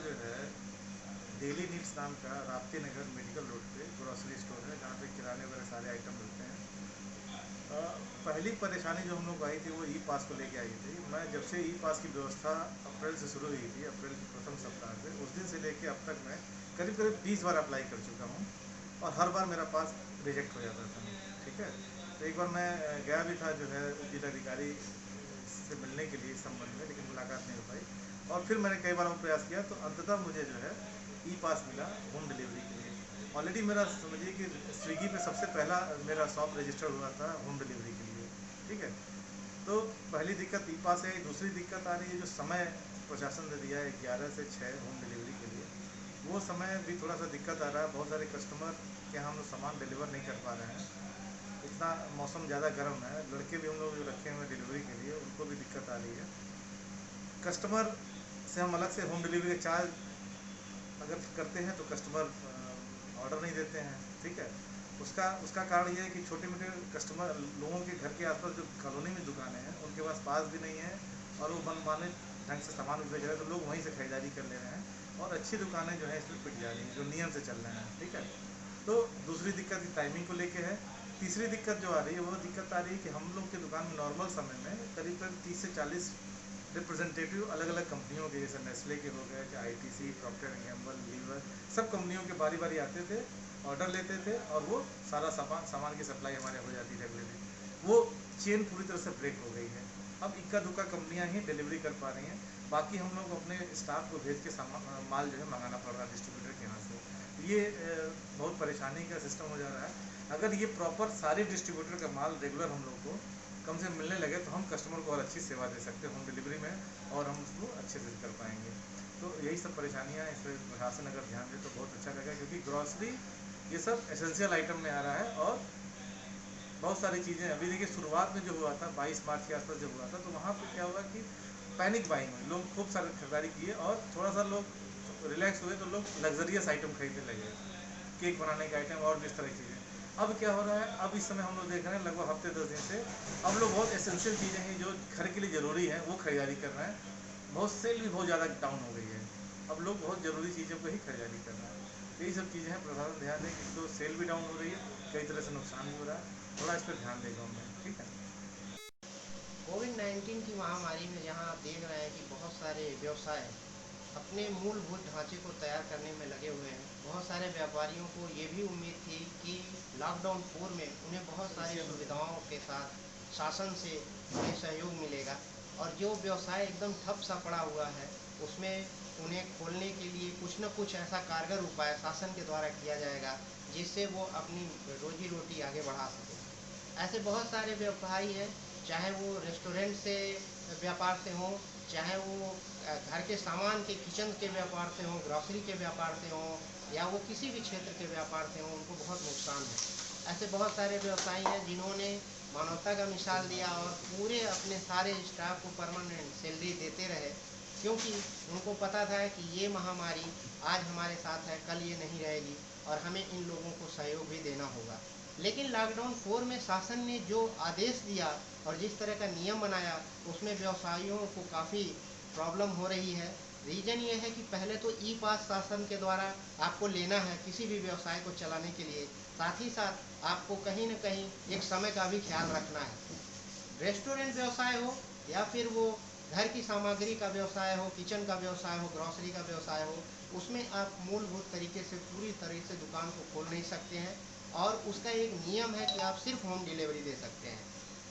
जो है daily needs नाम का राप्ती नगर मेडिकल रोड पे ग्रोसरी स्टोर है जहाँ पे किराने वगैरह सारे आइटम मिलते हैं। पहली परेशानी जो हम लोग आई थी वो ई पास को लेके आई थी। मैं जब से ई पास की व्यवस्था अप्रैल से शुरू हुई थी, अप्रैल के प्रथम सप्ताह से, उस दिन से लेके अब तक मैं करीब करीब 20 बार अप्लाई कर चुका हूँ और हर बार मेरा पास रिजेक्ट हो जाता था। ठीक है, तो एक बार मैं गया भी था जो है जिलाधिकारी से मिलने के लिए इस संबंध में, लेकिन मुलाकात नहीं हो पाई। और फिर मैंने कई बार प्रयास किया तो अंततः मुझे जो है ई पास मिला होम डिलीवरी के लिए। ऑलरेडी मेरा समझिए कि स्विगी पे सबसे पहला मेरा शॉप रजिस्टर्ड हुआ था होम डिलीवरी के लिए। ठीक है, तो पहली दिक्कत ई पास है। दूसरी दिक्कत आ रही है जो समय प्रशासन ने दिया है 11 से 6 होम डिलीवरी के लिए, वो समय भी थोड़ा सा दिक्कत आ रहा है। बहुत सारे कस्टमर के हम लोग सामान डिलीवर नहीं कर पा रहे हैं। इतना मौसम ज़्यादा गर्म है, लड़के भी हम लोग जो रखे हुए हैं डिलीवरी के लिए उनको भी दिक्कत आ रही है। कस्टमर से हम अलग से होम डिलीवरी का चार्ज अगर करते हैं तो कस्टमर ऑर्डर नहीं देते हैं। ठीक है, उसका कारण ये है कि छोटे मोटे कस्टमर लोगों के घर के आसपास जो कॉलोनी में दुकानें हैं उनके पास भी नहीं है और वो मनमाने ढंग से सामान भी भेज रहे हैं, तो लोग वहीं से खरीदारी कर ले रहे हैं और अच्छी दुकानें जो है इसमें पिट जा रही हैं जो नियम से चल रहे हैं। ठीक है, तो दूसरी दिक्कत टाइमिंग को लेके है। तीसरी दिक्कत जो आ रही है वो दिक्कत आ रही है कि हम लोग की दुकान में नॉर्मल समय में करीब करीब 30 से 40 रिप्रेजेंटेटिव अलग अलग कंपनियों के, जैसे नेस्ले के हो गए, चाहे ITC, Procter and Gamble, Lever, सब कंपनियों के बारी बारी आते थे, ऑर्डर लेते थे और वो सारा सामान की सप्लाई हमारे हो जाती रेगुलरली। वो चेन पूरी तरह से ब्रेक हो गई है। अब इक्का दुक्का कंपनियां ही डिलीवरी कर पा रही हैं, बाकी हम लोग अपने स्टाफ को भेज के माल जो है मंगाना पड़ रहा है डिस्ट्रीब्यूटर के यहाँ से। ये बहुत परेशानी का सिस्टम हो जा रहा है। अगर ये प्रॉपर सारे डिस्ट्रीब्यूटर का माल रेगुलर हम लोग को कम से मिलने लगे तो हम कस्टमर को और अच्छी सेवा दे सकते हैं होम डिलीवरी में, और हम उसको अच्छे से कर पाएंगे। तो यही सब परेशानियाँ, इस पर प्रशासन अगर ध्यान दे तो बहुत अच्छा लगेगा, क्योंकि ग्रॉसरी ये सब एसेंशियल आइटम में आ रहा है। और बहुत सारी चीज़ें अभी देखिए, शुरुआत में जो हुआ था 22 मार्च के आसपास जब हुआ था, तो वहाँ पर क्या हुआ कि पैनिक बाइंग हुई, लोग खूब सारे खरीदारी किए और थोड़ा सा लोग रिलैक्स हुए तो लोग लग्जरियस आइटम खरीदने लगे, केक बनाने का आइटम और भी इस तरह की चीज़ें। अब क्या हो रहा है, अब इस समय हम लोग देख रहे हैं लगभग हफ्ते 10 दिन से अब लोग बहुत एसेंशियल चीज़ें हैं जो घर के लिए ज़रूरी है वो खरीदारी कर रहे हैं। बहुत सेल भी बहुत ज़्यादा डाउन हो गई है, अब लोग बहुत ज़रूरी चीज़ों को ही खरीदारी कर रहे हैं। यही सब चीज़ें हैं, प्रशासन ध्यान दें कि तो सेल भी डाउन हो रही है, कई तरह से नुकसान भी हो रहा है, थोड़ा इस पर ध्यान देगा हमें। ठीक है। कोविड-19 की महामारी में जहां आप देख रहे हैं कि बहुत सारे व्यवसाय अपने मूलभूत ढांचे को तैयार करने में लगे हुए हैं। बहुत सारे व्यापारियों को ये भी उम्मीद थी कि लॉकडाउन 4 में उन्हें बहुत सारी सुविधाओं के साथ शासन से उन्हें सहयोग मिलेगा, और जो व्यवसाय एकदम ठप सा पड़ा हुआ है उसमें उन्हें खोलने के लिए कुछ न कुछ ऐसा कारगर उपाय शासन के द्वारा किया जाएगा जिससे वो अपनी रोजी रोटी आगे बढ़ा सकें। ऐसे बहुत सारे व्यवसायी हैं, चाहे वो रेस्टोरेंट से व्यापार से हों, चाहे वो घर के सामान के किचन के व्यापार से हों, ग्रॉसरी के व्यापार से हों, या वो किसी भी क्षेत्र के व्यापार से हों, उनको बहुत नुकसान है। ऐसे बहुत सारे व्यवसायी हैं जिन्होंने मानवता का मिसाल दिया और पूरे अपने सारे स्टाफ को परमानेंट सैलरी देते रहे, क्योंकि उनको पता था कि ये महामारी आज हमारे साथ है, कल ये नहीं रहेगी और हमें इन लोगों को सहयोग भी देना होगा। लेकिन लॉकडाउन 4 में शासन ने जो आदेश दिया और जिस तरह का नियम बनाया, उसमें व्यवसायियों को काफ़ी प्रॉब्लम हो रही है। रीज़न ये है कि पहले तो ई पास शासन के द्वारा आपको लेना है किसी भी व्यवसाय को चलाने के लिए, साथ ही साथ आपको कहीं न कहीं एक समय का भी ख्याल रखना है। रेस्टोरेंट व्यवसाय हो या फिर वो घर की सामग्री का व्यवसाय हो, किचन का व्यवसाय हो, ग्रॉसरी का व्यवसाय हो, उसमें आप मूलभूत तरीके से पूरी तरह से दुकान को खोल नहीं सकते हैं, और उसका एक नियम है कि आप सिर्फ होम डिलीवरी दे सकते हैं।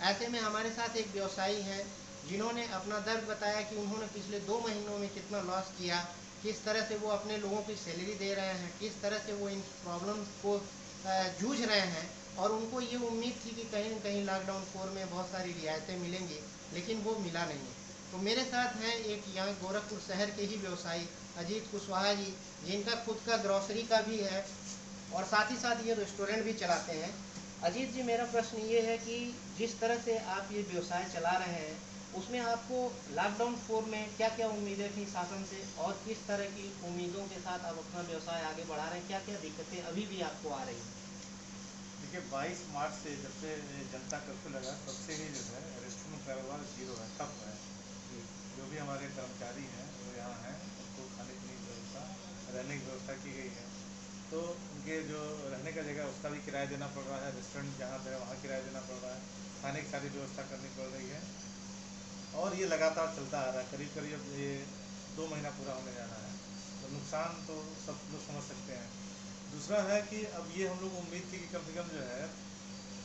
ऐसे में हमारे साथ एक व्यवसायी हैं जिन्होंने अपना दर्द बताया कि उन्होंने पिछले 2 महीनों में कितना लॉस किया, किस तरह से वो अपने लोगों की सैलरी दे रहे हैं, किस तरह से वो इन प्रॉब्लम्स को जूझ रहे हैं, और उनको ये उम्मीद थी कि कहीं न कहीं लॉकडाउन 4 में बहुत सारी रियायतें मिलेंगी, लेकिन वो मिला नहीं। तो मेरे साथ हैं एक यहाँ गोरखपुर शहर के ही व्यवसायी अजीत कुशवाहा जी, जिनका खुद का ग्रॉसरी का भी है और साथ ही साथ ये रेस्टोरेंट भी चलाते हैं। अजीत जी, मेरा प्रश्न ये है कि जिस तरह से आप ये व्यवसाय चला रहे हैं, उसमें आपको लॉकडाउन 4 में क्या क्या उम्मीदें थी शासन से, और किस तरह की उम्मीदों के साथ आप अपना व्यवसाय आगे बढ़ा रहे हैं, क्या क्या दिक्कतें अभी भी आपको आ रही हैं? देखिए, 22 मार्च से जब से जनता कर्फ्यू लगा तब से ही जो है रेस्टोरेंट कारोबार जीरो है, ठप है। जी। जो भी हमारे कर्मचारी हैं वो यहाँ हैं, उनको खाने पीने की रहने की व्यवस्था की गई है। तो उनके जो रहने का जगह उसका भी किराया देना पड़ रहा है, रेस्टोरेंट जहाँ पे है वहाँ किराया देना पड़ रहा है, खाने की सारी व्यवस्था करनी पड़ रही है और ये लगातार चलता आ रहा है। करीब करीब अब ये 2 महीना पूरा होने जा रहा है, तो नुकसान तो सब लोग समझ सकते हैं। दूसरा है कि अब ये हम लोग उम्मीद थी कि कम से कम जो है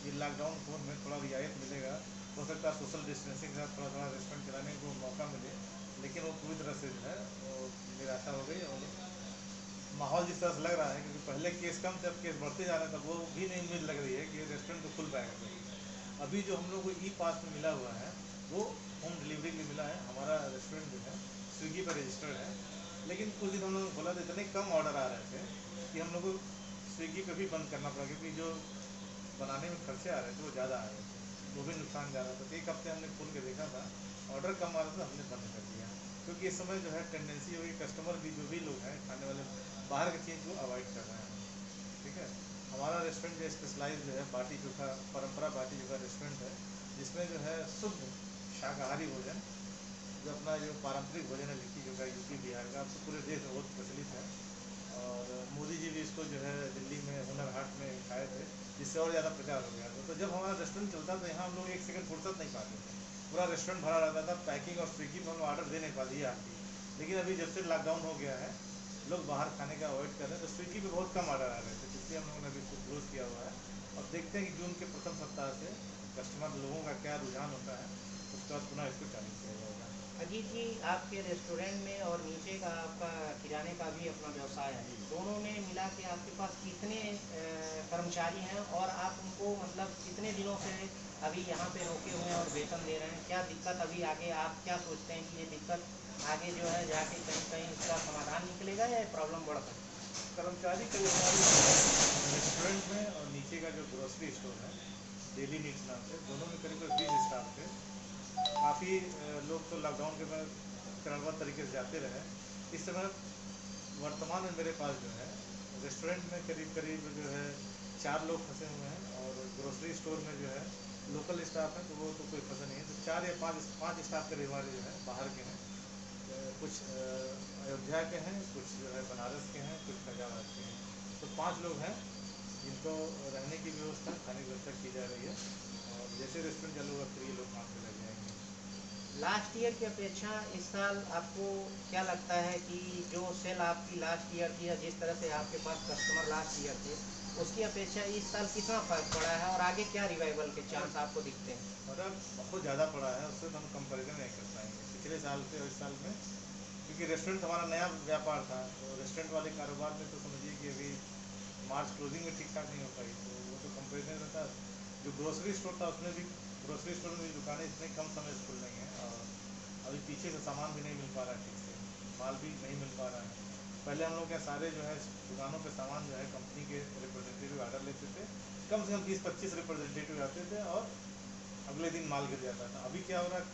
ये लॉकडाउन फोन में थोड़ा रियायत मिलेगा, हो सकता है सोशल डिस्टेंसिंग के साथ थोड़ा थोड़ा रेस्टोरेंट चलाने को मौका मिले, लेकिन वो पूरी तरह से जो है वो निराशा हो गई। और माहौल जिस तरह से लग रहा है, क्योंकि पहले केस कम थे, अब केस बढ़ते जा रहे हैं, तब वो भी नहीं उम्मीद लग रही है कि रेस्टोरेंट तो खुल पाएगा। अभी जो हम लोग को ई पास में मिला हुआ है वो होम डिलीवरी के लिए मिला है। हमारा रेस्टोरेंट जो है स्विगी पर रजिस्टर्ड है, लेकिन कुछ दिन हम लोगों ने खोला तो इतने कम ऑर्डर आ रहे थे कि हम लोग को स्विगी पे भी बंद करना पड़ा, क्योंकि जो बनाने में खर्चे आ रहे थे वो ज़्यादा आ रहे थे, वो भी नुकसान जा रहा था। तो एक हफ्ते हमने खोल के देखा था, ऑर्डर कम आ रहा था, हमने बंद कर दिया, क्योंकि इस समय जो है टेंडेंसी होगी कस्टमर भी, जो भी लोग हैं खाने वाले, बाहर की चीज़ को अवॉइड कर रहे हैं। ठीक है, हमारा रेस्टोरेंट जो स्पेशलाइज जो है बाटी चोखा, परंपरा बाटी चोखा रेस्टोरेंट है, जिसमें जो है शुद्ध शाकाहारी भोजन, जो अपना जो पारंपरिक भोजन है लिट्टी चोखा यूपी बिहार का, तो पूरे देश में बहुत प्रचलित है। और मोदी जी भी इसको जो है दिल्ली में हुनर हाट में खाए थे, जिससे और ज़्यादा प्रचार हो गया था। तो जब हमारा रेस्टोरेंट चलता तो यहाँ हम लोग एक सेकंड फुर्सत नहीं पाते थे, पूरा रेस्टोरेंट भरा रहता था। पैकिंग और स्विगी पर हम लोग ऑर्डर दे नहीं पाते ये आपकी, लेकिन अभी जब से लॉकडाउन हो गया है लोग बाहर खाने का अवॉइड कर रहे हैं, तो स्विगी पे बहुत कम ऑर्डर आ रहे थे, इसलिए हम लोगों ने अभी इसको क्लोज किया हुआ है। और देखते हैं कि जून के प्रथम सप्ताह से कस्टमर लोगों का क्या रुझान होता है, उसके बाद पुनः इसको चालू किया जाएगा। अजीत जी, आपके रेस्टोरेंट में और नीचे का आपका किराने का भी अपना व्यवसाय है, दोनों में मिला के आपके पास कितने कर्मचारी हैं और आप उनको मतलब कितने दिनों से अभी यहाँ पे रोके हुए हैं और वेतन दे रहे हैं? क्या दिक्कत अभी आगे, आप क्या सोचते हैं कि ये दिक्कत आगे जो है जाके कहीं कहीं इसका समाधान निकलेगा या प्रॉब्लम बढ़ सकती है? कर्मचारी रेस्टोरेंट में और नीचे का जो ग्रोसरी स्टोर है डेली नीड्स नाम से, दोनों में करीब करीब 20 स्टाफ थे। काफ़ी लोग तो लॉकडाउन के बाद चरणबद्ध तरीके से जाते रहे। इस समय वर्तमान में मेरे पास जो है रेस्टोरेंट में करीब करीब जो है 4 लोग फंसे हुए हैं, और ग्रोसरी स्टोर में जो है लोकल स्टाफ है, तो वो तो कोई फंसा नहीं है। तो 4 या 5 स्टाफ करीब हमारे जो है बाहर के हैं, कुछ अयोध्या के हैं, कुछ जो है बनारस के हैं, कुछ फैजाबाद के हैं। तो 5 लोग हैं जिनको रहने की व्यवस्था, खाने की व्यवस्था की जा रही है, और जैसे रेस्टोरेंट चालू होगा फिर ये लोग काम पे लग जाएंगे। लास्ट ईयर की अपेक्षा इस साल आपको क्या लगता है कि जो सेल आपकी लास्ट ईयर थी या जिस तरह से आपके पास कस्टमर लास्ट ईयर थे, उसकी अपेक्षा इस साल कितना फर्क पड़ा है और आगे क्या रिवाइवल के चांस आपको दिखते हैं? मतलब बहुत ज़्यादा पड़ा है, उससे तो हम कंपेरिजन नहीं कर पाएंगे पिछले साल से और इस साल में, क्योंकि रेस्टोरेंट हमारा नया व्यापार था। तो रेस्टोरेंट वाले कारोबार में तो समझिए कि अभी मार्च क्लोजिंग में ठीक ठाक नहीं हो पाई, तो वो तो कंपेरिजन रहता। जो ग्रोसरी स्टोर था उसमें भी, ग्रोसरी स्टोर में भी दुकानें इतने कम समय से खुल रही हैं, और अभी पीछे से सामान भी नहीं मिल पा रहा है ठीक से, माल भी नहीं मिल पा रहा है। पहले हम लोग क्या सारे जो है दुकानों पे सामान जो है कंपनी के रिप्रेजेंटेटिव ऑर्डर लेते थे, कम से कम 20-25 रिप्रेजेंटेटिव आते थे और अगले दिन माल गिर जाता था। अभी क्या हो रहा है,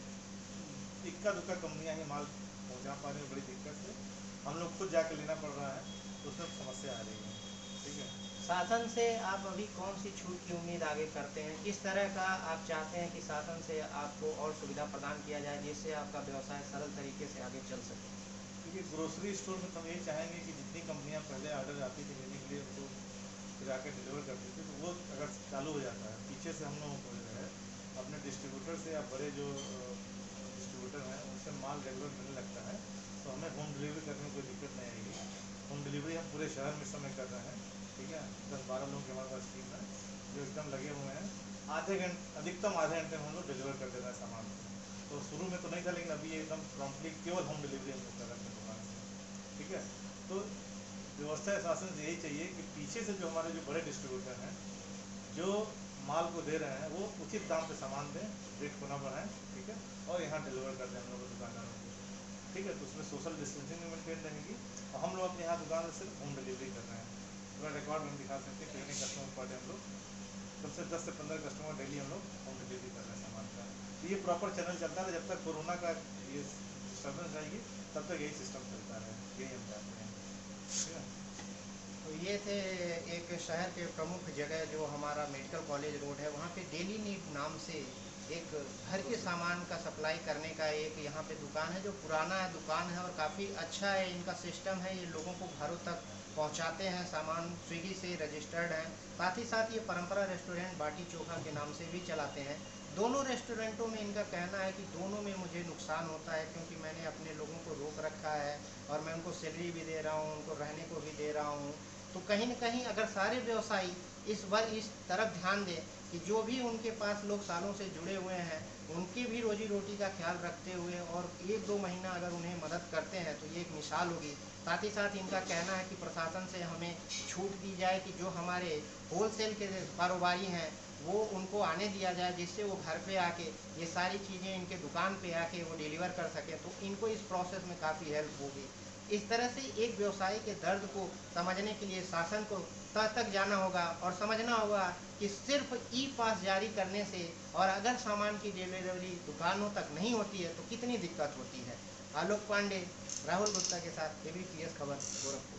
इक्का दुक्का कंपनियां ही माल पहुंचा पा रही है बड़ी दिक्कत से, हम लोग खुद जाके लेना पड़ रहा है, तो उसमें समस्या आ रही है। ठीक है, शासन से आप अभी कौन सी छूट की उम्मीद आगे करते हैं? किस तरह का आप चाहते हैं कि शासन से आपको और सुविधा प्रदान किया जाए जिससे आपका व्यवसाय सरल तरीके से आगे चल सके? क्योंकि ग्रोसरी स्टोर में तो हम यही चाहेंगे कि जितनी कंपनियां पहले ऑर्डर आती थी लेने के लिए, उनको फिर आके डिलीवर करती थी, तो वो अगर चालू हो जाता है, पीछे से हम लोगों को जो है अपने डिस्ट्रीब्यूटर से या बड़े जो डिस्ट्रीब्यूटर हैं उनसे माल रेगुलर मिलने लगता है, तो हमें होम डिलीवरी करने में कोई दिक्कत नहीं आएगी। होम डिलीवरी हम पूरे शहर में इस समय कर रहे हैं। ठीक है, 10-12 लोग हमारे पास टीम है जो एकदम लगे हुए हैं, आधे घंटे अधिकतम आधे घंटे में हम लोग डिलीवर कर देना है सामान को। तो शुरू में तो नहीं था, लेकिन अभी एकदम प्रॉम्प्टली केवल होम डिलीवरी हम लोग कर रहे हैं दुकान से। ठीक है, तो व्यवस्था शासन से यही चाहिए कि पीछे से जो हमारे जो बड़े डिस्ट्रीब्यूटर हैं जो माल को दे रहे हैं वो उचित दाम पे सामान दें, रेट को ना बढ़ाएं। ठीक है, और यहाँ डिलीवर कर दें हम लोग दुकानदारों को। ठीक है, तो उसमें सोशल डिस्टेंसिंग भी मेंटेन रहेगी, और हम लोग अपने यहाँ दुकान से सिर्फ होम डिलीवरी कर रहे हैं। पूरा रिकॉर्ड में हम दिखा सकते हैं कितने कस्टमर पर डे हम लोग, कम से 10 से 15 कस्टमर डेली हम लोग होम डिलीवरी कर रहे हैं सामान का। तो ये प्रॉपर चैनल चलता है, जब तक कोरोना का ये डिस्टर्बेंस रहेगी तब तक यही सिस्टम चलता है, यही हम चाहते हैं। ठीक है, तो ये थे एक शहर के प्रमुख जगह जो हमारा मेडिकल कॉलेज रोड है, वहाँ पे डेली नीड नाम से एक घर के सामान का सप्लाई करने का एक यहाँ पे दुकान है, जो पुराना है दुकान है और काफ़ी अच्छा है इनका सिस्टम है। ये लोगों को घरों तक पहुँचाते हैं सामान, स्विगी से रजिस्टर्ड हैं। साथ ही साथ ये परंपरा रेस्टोरेंट बाटी चोखा के नाम से भी चलाते हैं। दोनों रेस्टोरेंटों में इनका कहना है कि दोनों में मुझे नुकसान होता है, क्योंकि मैंने अपने लोगों को रोक रखा है और मैं उनको सैलरी भी दे रहा हूँ, उनको रहने को भी दे रहा हूँ। तो कहीं न कहीं अगर सारे व्यवसायी इस तरफ ध्यान दें कि जो भी उनके पास लोग सालों से जुड़े हुए हैं, उनकी भी रोजी रोटी का ख्याल रखते हुए और 1-2 महीना अगर उन्हें मदद करते हैं, तो ये एक मिसाल होगी। साथ ही साथ इनका कहना है कि प्रशासन से हमें छूट दी जाए कि जो हमारे होलसेल के कारोबारी हैं, वो उनको आने दिया जाए, जिससे वो घर पे आके ये सारी चीज़ें इनके दुकान पे आके वो डिलीवर कर सकें, तो इनको इस प्रोसेस में काफ़ी हेल्प होगी। इस तरह से एक व्यवसायी के दर्द को समझने के लिए शासन को तह तक जाना होगा और समझना होगा कि सिर्फ ई पास जारी करने से और अगर सामान की डिलीवरी दुकानों तक नहीं होती है तो कितनी दिक्कत होती है। आलोक पांडे, राहुल गुप्ता के साथ ABPS खबर, गोरखपुर।